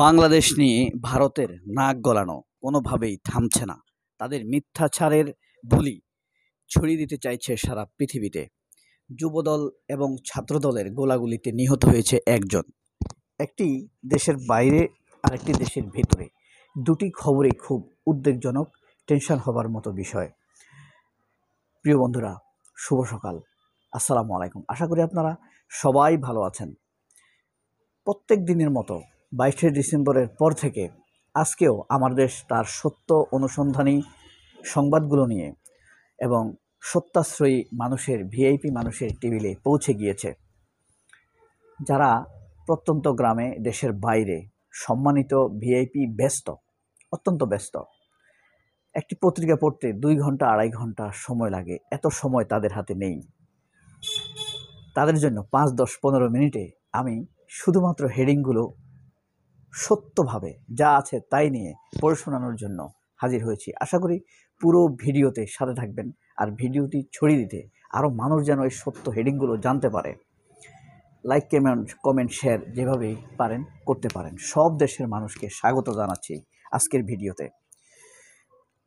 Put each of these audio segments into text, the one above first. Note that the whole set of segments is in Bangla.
বাংলাদেশ নিয়ে ভারতের নাক গলানো কোনোভাবেই থামছে না। তাদের মিথ্যাচারের বুলি ছড়িয়ে দিতে চাইছে সারা পৃথিবীতে। যুবদল এবং ছাত্রদলের গোলাগুলিতে নিহত হয়েছে একজন। একটি দেশের বাইরে আরেকটি দেশের ভেতরে, দুটি খবরই খুব উদ্বেগজনক, টেনশন হবার মতো বিষয়। প্রিয় বন্ধুরা, শুভ সকাল, আসসালামু আলাইকুম। আশা করি আপনারা সবাই ভালো আছেন। প্রত্যেক দিনের মতো 22শে ডিসেম্বরের পর থেকে আজকেও আমার দেশ তার সত্য অনুসন্ধানী সংবাদগুলো নিয়ে এবং সত্যাশ্রয়ী মানুষের, ভিআইপি মানুষের টেবিলে পৌঁছে গিয়েছে। যারা প্রত্যন্ত গ্রামে, দেশের বাইরে সম্মানিত ভিআইপি ব্যস্ত, অত্যন্ত ব্যস্ত। একটি পত্রিকা পড়তে 2 ঘন্টা 2.5 ঘন্টা সময় লাগে, এত সময় তাদের হাতে নেই। তাদের জন্য 5, 10, 15 মিনিটে আমি শুধুমাত্র হেডিংগুলো সত্যভাবে যা আছে তাই নিয়ে পড়ে শোনানোর জন্য হাজির হয়েছি। আশা করি পুরো ভিডিওতে সাথে থাকবেন আর ভিডিওটি ছড়িয়ে দিতে আরও মানুষ যেন এই সত্য হেডিংগুলো জানতে পারে। লাইক, কমেন্ট, শেয়ার যেভাবেই পারেন করতে পারেন। সব দেশের মানুষকে স্বাগত জানাচ্ছি আজকের ভিডিওতে।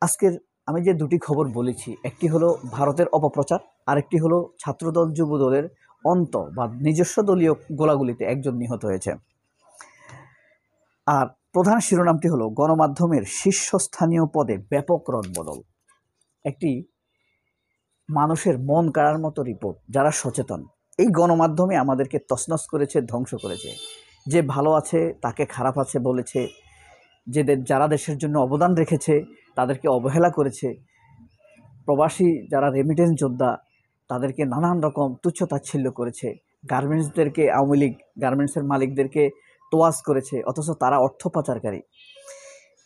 আজকের আমি যে দুটি খবর বলেছি, একটি হলো ভারতের অপপ্রচার, আরেকটি হলো ছাত্রদল যুবদলের অন্ত বা নিজস্ব দলীয় গোলাগুলিতে একজন নিহত হয়েছে। আর প্রধান শিরোনামটি হলো গণমাধ্যমের শীর্ষস্থানীয় পদে ব্যাপক রদবদল। একটি মানুষের মন কাড়ার মতো রিপোর্ট। যারা সচেতন, এই গণমাধ্যমে আমাদেরকে তছনছ করেছে, ধ্বংস করেছে। যে ভালো আছে তাকে খারাপ আছে বলেছে, যারা দেশের জন্য অবদান রেখেছে তাদেরকে অবহেলা করেছে, প্রবাসী যারা রেমিটেন্স যোদ্ধা তাদেরকে নানান রকম তুচ্ছ-তাচ্ছিল্য করেছে, গার্মেন্টসদেরকে, আওয়ামী লীগ গার্মেন্টসের মালিকদেরকে তোয়াজ করেছে, অথচ তারা অর্থ পাচারকারী।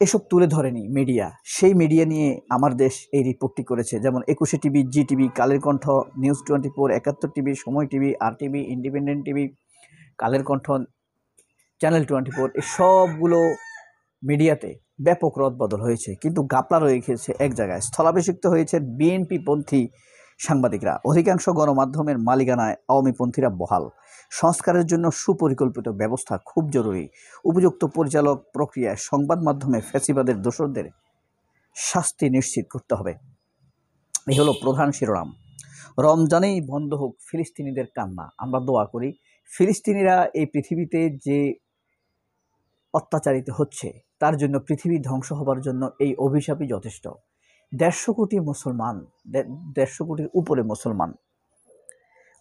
এসব তুলে ধরেনি মিডিয়া। সেই মিডিয়া নিয়ে আমার দেশ এই রিপোর্টটি করেছে, যেমন 21শে টিভি, জি TV, Kaler Kantho, news 24, 71 TV, সময় টিভি, আর TV, independent TV, Kaler Kantho, channel 24, এই সবগুলো মিডিয়াতে ব্যাপক রদবদল হয়েছে। কিন্তু গাপলা রয়ে গেছে এক জায়গায়। স্থলাভিষিক্ত হয়েছে বিএনপিপন্থী সাংবাদিকরা। অধিকাংশ গণমাধ্যমের মালিকানায় আওয়ামীপন্থীরা বহাল। সংস্কারের জন্য সুপরিকল্পিত ব্যবস্থা খুব জরুরি। উপযুক্ত পরিচালক প্রক্রিয়ায় সংবাদ মাধ্যমে ফ্যাসিবাদের দোসরদের শাস্তি নিশ্চিত করতে হবে। এই হলো প্রধান শিরোনাম। রমজানেই বন্ধ হোক ফিলিস্তিনিদের কান্না। আমরা দোয়া করি ফিলিস্তিনিরা এই পৃথিবীতে যে অত্যাচারিত হচ্ছে তার জন্য, পৃথিবী ধ্বংস হবার জন্য এই অভিশাপই যথেষ্ট। 150 কোটি মুসলমান, 150 কোটির উপরে মুসলমান,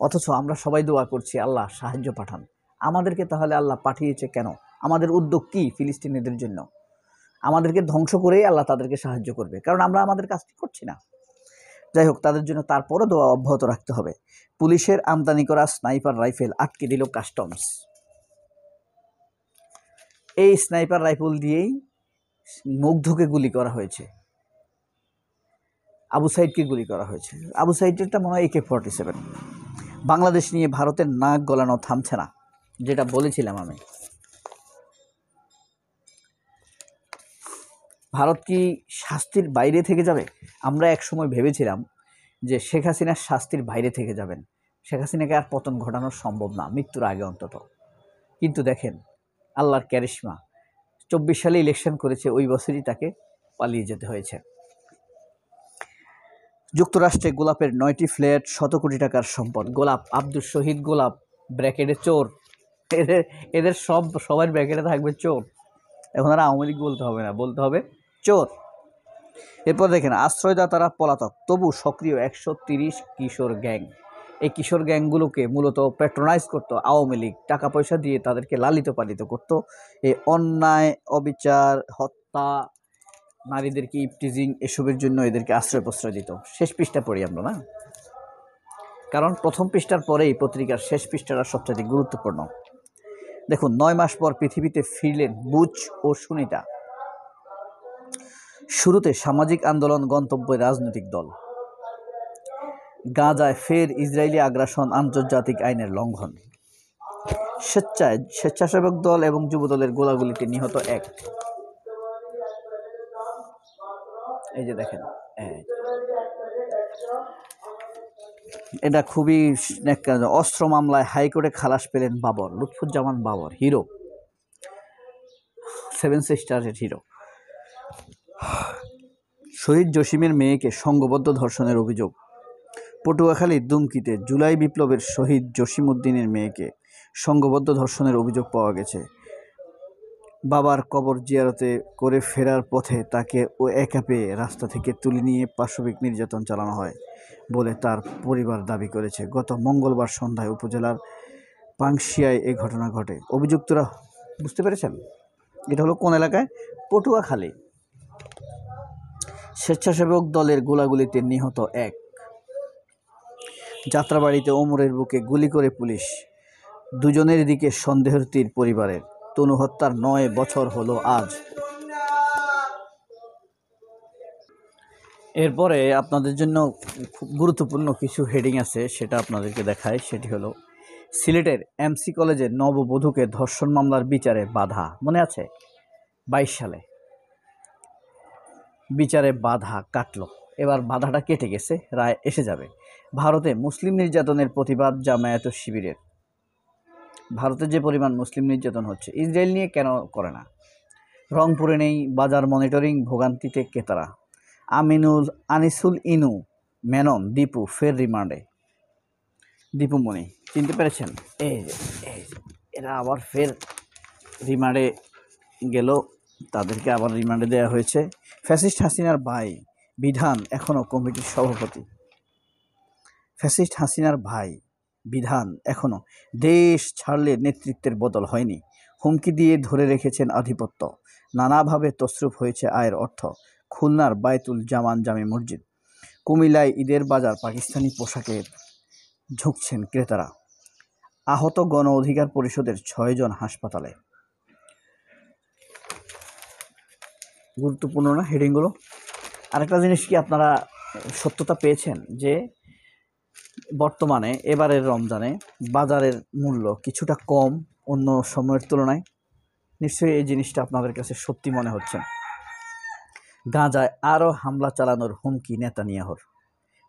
অথচ আমরা সবাই দোয়া করছি আল্লাহ সাহায্য পাঠান। আমাদেরকে তাহলে আল্লাহ পাঠিয়েছে কেন? আমাদের উদ্যোগ কি ফিলিস্তিনিদের জন্য? আমাদেরকে ধ্বংস করেই আল্লাহ তাদেরকে সাহায্য করবে, কারণ আমরা আমাদের কাজটি করছি না। যাই হোক, তাদের জন্য তারপরও দোয়া অব্যাহত রাখতে হবে। পুলিশের আমদানি করা স্নাইপার রাইফেল আটকে দিল কাস্টমস। এই স্নাইপার রাইফেল দিয়েই মুগ্ধকে গুলি করা হয়েছে, আবু সাইদকে গুলি করা হয়েছে। আবু সাইদেরটা মনে হয় AK-47। বাংলাদেশ নিয়ে ভারতের নাক গলানো থামছে না, যেটা বলেছিলাম আমি। ভারত কি শাস্তির বাইরে থেকে যাবে? আমরা এক সময় ভেবেছিলাম যে শেখ হাসিনা শাস্তির বাইরে থেকে যাবেন, শেখ হাসিনাকে আর পতন ঘটানো সম্ভব না, মৃত্যুর আগে অন্তত। কিন্তু দেখেন আল্লাহর ক্যারিশমা, 24 সালে ইলেকশন করেছে, ওই বছরই তাকে পালিয়ে যেতে হয়েছে। যুক্তরাষ্ট্রে গোলাপের 9টি ফ্ল্যাট, 100 কোটি টাকার সম্পদ। গোলাপ, আব্দুল শহীদ গোলাপ, ব্র্যাকেটে চোর। এদের সবার ব্র্যাকেটে থাকবে চোর। এখন আর আওয়ামী লীগ বলতে হবে না, বলতে হবে চোর। এরপর দেখেন আশ্রয়দাতারা পলাতক, তবু সক্রিয় 130 কিশোর গ্যাং। এই কিশোর গ্যাংগুলোকে মূলত প্যাট্রোনাইজ করতো আওয়ামী লীগ, টাকা পয়সা দিয়ে তাদেরকে লালিত পালিত করতো। এই অন্যায়, অবিচার, হত্যা, নারীদেরকে ইপটিজিং, এসবের জন্য এদেরকে আশ্রয় প্রশ্রয় দিত। শেষ পৃষ্ঠা পড়ি আমরা, না? কারণ প্রথম পৃষ্ঠার পরেই পত্রিকার শেষ পৃষ্ঠাটা সবচেয়ে গুরুত্বপূর্ণ। দেখুন, 9 মাস পর পৃথিবীতে ফিরলেন বুচ ও সুনিতা। শুরুতে সামাজিক আন্দোলন, গন্তব্যে রাজনৈতিক দল। গাজায় ফের ইসরায়েলি আগ্রাসন, আন্তর্জাতিক আইনের লঙ্ঘন। স্বেচ্ছাসেবক দল এবং যুবদলের গোলাগুলিতে নিহত এক। এই যে দেখেন, এটা খুবই অস্ত্র মামলায় হাইকোর্টে খালাস পেলেন বাবর, লুৎফুজ্জামান বাবর, হিরো। সেভেন স্টারের হিরো। শহীদ জসিমের মেয়েকে সংঘবদ্ধ ধর্ষণের অভিযোগ। পটুয়াখালীর দুমকিতে জুলাই বিপ্লবের শহীদ জসিম উদ্দিনের মেয়েকে সংঘবদ্ধ ধর্ষণের অভিযোগ পাওয়া গেছে। বাবার কবর জিয়ারতে করে ফেরার পথে তাকে একা পেয়ে রাস্তা থেকে তুলে নিয়ে পাশবিক নির্যাতন চালানো হয় বলে তার পরিবার দাবি করেছে। গত মঙ্গলবার সন্ধ্যায় উপজেলার পাংশিয়ায় এ ঘটনা ঘটে। অভিযুক্তরা, বুঝতে পেরেছেন, এটা হলো কোন এলাকায়? পটুয়াখালী। স্বেচ্ছাসেবক দলের গোলাগুলিতে নিহত এক। যাত্রাবাড়িতে ওমরের বুকে গুলি করে পুলিশ। দুজনের দিকে সন্দেহের তীর পরিবারের। তনু হত্যার 9 বছর হলো আজ। এরপরে আপনাদের জন্য খুব গুরুত্বপূর্ণ কিছু হেডিং আছে, সেটা আপনাদেরকে দেখায়। সেটি হলো সিলেটের এমসি কলেজের নববধূকে ধর্ষণ মামলার বিচারে বাধা। মনে আছে 22 সালে বিচারে বাধা কাটল, এবার বাধাটা কেটে গেছে, রায় এসে যাবে। ভারতে মুসলিম নির্যাতনের প্রতিবাদ জামায়াত শিবিরের। ভারতে যে পরিমাণ মুসলিম নির্যাতন হচ্ছে, ইসরায়েল নিয়ে কেন করে না? রংপুরে নেই বাজার মনিটরিং, ভোগান্তিতে ক্রেতারা। আনিসুল ইনু মেনন দীপু ফের রিমান্ডে। দীপুমণি চিনতে পেরেছেন? এই এরা আবার ফের রিমান্ডে গেল, তাদেরকে আবার রিমান্ডে দেওয়া হয়েছে। ফ্যাসিস্ট হাসিনার ভাই বিধান এখনও কমিটির সভাপতি। ফ্যাসিস্ট হাসিনার ভাই বিধান এখনও দেশ ছাড়লে নেতৃত্বের বদল হয়নি। হুমকি দিয়ে ধরে রেখেছেন আধিপত্য। নানাভাবে তছরূপ হয়েছে আয়ের অর্থ। খুলনার বায়তুল জামান জামে মসজিদ। কুমিল্লায় ঈদের বাজার পাকিস্তানি পোশাকে ঝুঁকছেন ক্রেতারা। আহত গণ অধিকার পরিষদের 6 জন হাসপাতালে। গুরুত্বপূর্ণ না হেডিংগুলো? আরেকটা জিনিস কি আপনারা সত্যতা পেয়েছেন যে বর্তমানে এবারের রমজানে বাজারের মূল্য কিছুটা কম অন্য সময়ের তুলনায়? নিশ্চয়ই এই জিনিসটা আপনাদের কাছে সত্যি মনে হচ্ছে। গাজায় আরও হামলা চালানোর হুমকি নেতানিয়াহুর।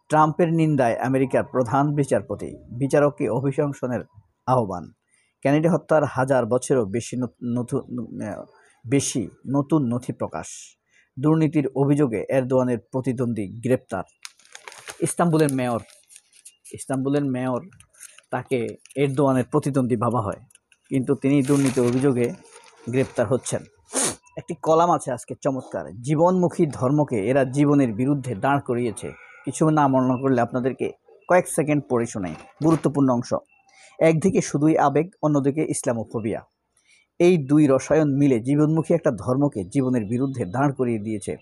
ট্রাম্পের নিন্দায় আমেরিকার প্রধান বিচারপতি। বিচারককে অভিশংসনের আহ্বান। কেনেডি হত্যার 1000 বছরেও বেশি নতুন নথি প্রকাশ। দুর্নীতির অভিযোগে এরদোয়ানের প্রতিদ্বন্দ্বী গ্রেপ্তার। ইস্তাম্বুলের মেয়র তাকে এরদোয়ানের প্রতিদ্বন্দ্বী ভাবা হয়, কিন্তু তিনি দুর্নীতির অভিযোগে গ্রেপ্তার হচ্ছেন। একটি কলাম আছে আজকে চমৎকার। জীবনমুখী ধর্মকে এরা জীবনের বিরুদ্ধে দাঁড় করিয়েছে। কিছু না মনে করলে আপনাদেরকে কয়েক সেকেন্ড পড়ে শোনাই, গুরুত্বপূর্ণ অংশ। একদিকে শুধুই আবেগ, অন্যদিকে ইসলামোফোবিয়া। এই দুই রসায়ন মিলে জীবনমুখী একটা ধর্মকে জীবনের বিরুদ্ধে দাঁড় করিয়ে দিয়েছে।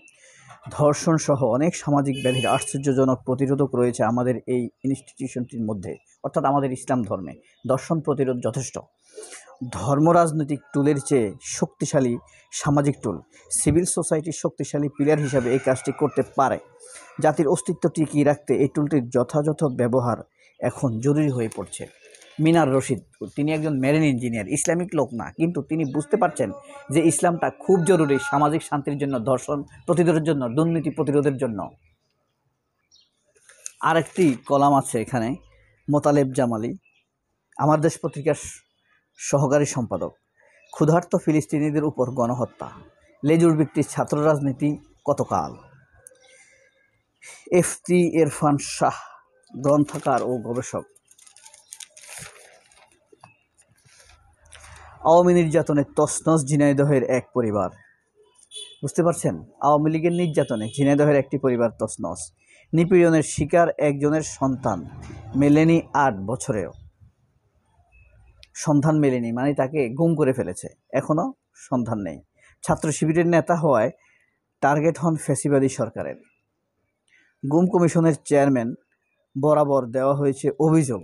ধর্ষণ সহ অনেক সামাজিক ব্যাধির আশ্চর্যজনক প্রতিরোধক রয়েছে আমাদের এই ইনস্টিটিউশনটির মধ্যে, অর্থাৎ আমাদের ইসলাম ধর্মে। দর্শন প্রতিরোধ যথেষ্ট। ধর্মরাজনৈতিক টুলের চেয়ে শক্তিশালী সামাজিক টুল। সিভিল সোসাইটির শক্তিশালী পিলার হিসাবে এই কাজটি করতে পারে। জাতির অস্তিত্ব টিকিয়ে রাখতে এই টুলটির যথাযথ ব্যবহার এখন জরুরি হয়ে পড়ছে। মিনার রশিদ, তিনি একজন মেরিন ইঞ্জিনিয়ার, ইসলামিক লোক না, কিন্তু তিনি বুঝতে পারছেন যে ইসলামটা খুব জরুরি সামাজিক শান্তির জন্য, ধর্ষণ প্রতিরোধের জন্য, দুর্নীতি প্রতিরোধের জন্য। আরেকটি কলাম আছে এখানে, মোতালেব জামালি, আমার দেশ পত্রিকার সহকারী সম্পাদক। ক্ষুধার্ত ফিলিস্তিনিদের উপর গণহত্যা, লেজুর ব্যক্তির ছাত্র রাজনীতি কতকাল। এফতি ইরফান শাহ, গ্রন্থকার ও গবেষক। আওয়ামী নির্যাতনে তছনছ ঝিনাইদহের এক পরিবার। বুঝতে পারছেন, আওয়ামী লীগের নির্যাতনে ঝিনাইদহের একটি পরিবার তছনছ। নিপীড়নের শিকার একজনের সন্তান মেলেনি 8 বছরেও। সন্ধান মেলেনি মানে তাকে গুম করে ফেলেছে, এখনও সন্ধান নেই। ছাত্র শিবিরের নেতা হওয়ায় টার্গেট হন ফ্যাসিবাদী সরকারের। গুম কমিশনের চেয়ারম্যান বরাবর দেওয়া হয়েছে অভিযোগ।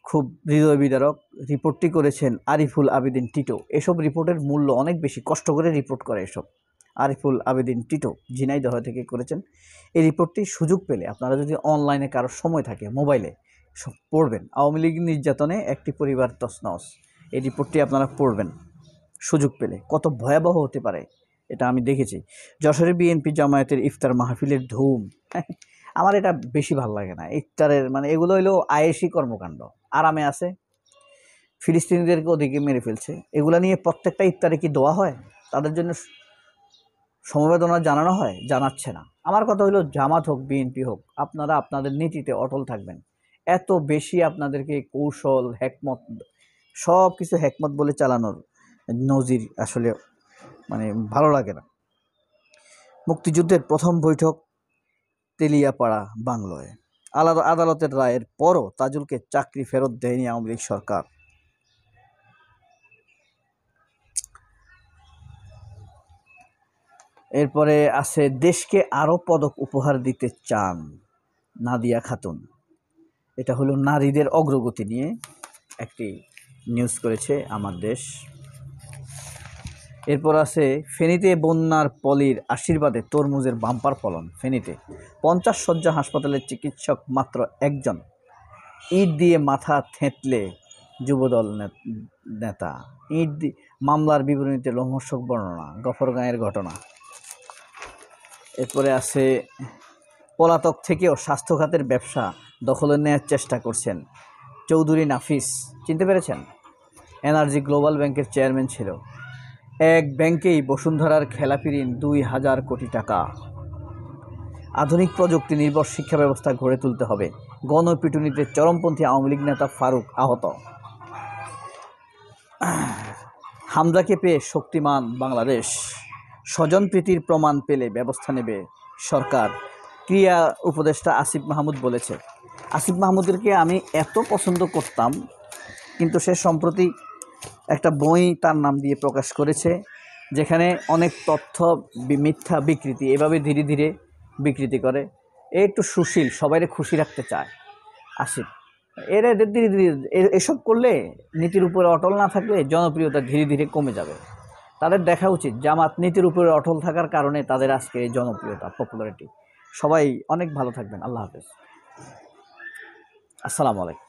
খুব হৃদয় বিদারক রিপোর্টটি করেছেন আরিফুল আবেদিন টিটো। এসব রিপোর্টের মূল্য অনেক বেশি, কষ্ট করে রিপোর্ট করে এসব। আরিফুল আবেদিন টিটো ঝিনাইদহ থেকে করেছেন এই রিপোর্টটি। সুযোগ পেলে আপনারা যদি অনলাইনে কারোর সময় থাকে মোবাইলে সব পড়বেন। আওয়ামী লীগ নির্যাতনে একটি পরিবার তছনছ, এই রিপোর্টটি আপনারা পড়বেন সুযোগ পেলে। কত ভয়াবহ হতে পারে এটা আমি দেখেছি। যশোরে বিএনপি জামায়াতের ইফতার মাহফিলের ধুম। আমার এটা বেশি ভালো লাগে না ইফতারের, মানে এগুলো হইলো আয়েশি কর্মকাণ্ড, আরামে আছে। ফিলিস্তিনিদেরকে ওদিকে মেরে ফেলছে। এগুলা নিয়ে প্রত্যেকটা ইফতারে কি দোয়া হয়? তাদের জন্য সমবেদনা জানানো হয়? জানাচ্ছে না। আমার কথা হলো, জামাত হোক বিএনপি হোক, আপনারা আপনাদের নীতিতে অটল থাকবেন। এত বেশি আপনাদেরকে কৌশল হেকমত সব কিছু হেকমত বলে চালানোর নজির আসলে ভালো লাগে না। মুক্তিযুদ্ধের প্রথম বৈঠক তেলিয়াপাড়া বাংলোয়। আদালতের রায়ের পরও তাজুলকে চাকরি ফেরত দেয়নি আওয়ামী লীগ সরকার। এরপরে আছে, দেশকে আরও পদক উপহার দিতে চান নাদিয়া খাতুন। এটা হলো নারীদের অগ্রগতি নিয়ে একটি নিউজ করেছে আমার দেশ। এরপর আছে, ফেনীতে বন্যার পলির আশীর্বাদে তরমুজের বাম্পার ফলন। ফেনীতে 50 শয্যা হাসপাতালের চিকিৎসক মাত্র একজন। ইট দিয়ে মাথা থেঁতলে যুবদল নেতা। মামলার বিবরণীতে লোমহর্ষক বর্ণনা, গফরগাঁয়ের ঘটনা। এরপরে আছে, পলাতক থেকেও স্বাস্থ্য খাতের ব্যবসা দখলে নেওয়ার চেষ্টা করছেন চৌধুরী নাফিস। চিনতে পেরেছেন? এনার্জি গ্লোবাল ব্যাংকের চেয়ারম্যান ছিল। এক ব্যাংকেই বসুন্ধরার খেলাপি ঋণ 2000 কোটি টাকা। আধুনিক প্রযুক্তি নির্ভর শিক্ষা ব্যবস্থা গড়ে তুলতে হবে। গণপিটুনিতে চরমপন্থী আওয়ামী লীগ নেতা ফারুক আহত। হামজাকে পেয়ে শক্তিমান বাংলাদেশ। স্বজনপ্রীতির প্রমাণ পেলে ব্যবস্থা নেবে সরকার। ক্রীড়া উপদেষ্টা আসিফ মাহমুদ বলেছে। আসিফ মাহমুদেরকে আমি এত পছন্দ করতাম, কিন্তু সে সম্প্রতি একটা বই তার নাম দিয়ে প্রকাশ করেছে, যেখানে অনেক তথ্য মিথ্যা বিকৃতি এভাবে ধীরে ধীরে বিকৃতি করে। এ একটু সুশীল, সবাইকে খুশি রাখতে চায় আসিফ। এরা ধীরে ধীরে এসব করলে, নীতির উপরে অটল না থাকলে জনপ্রিয়তা ধীরে ধীরে কমে যাবে। তাদের দেখা উচিত জামাত নীতির উপরে অটল থাকার কারণে তাদের আজকে এই জনপ্রিয়তা, পপুলারিটি। সবাই অনেক ভালো থাকবেন। আল্লাহ হাফেজ। আসসালামু আলাইকুম।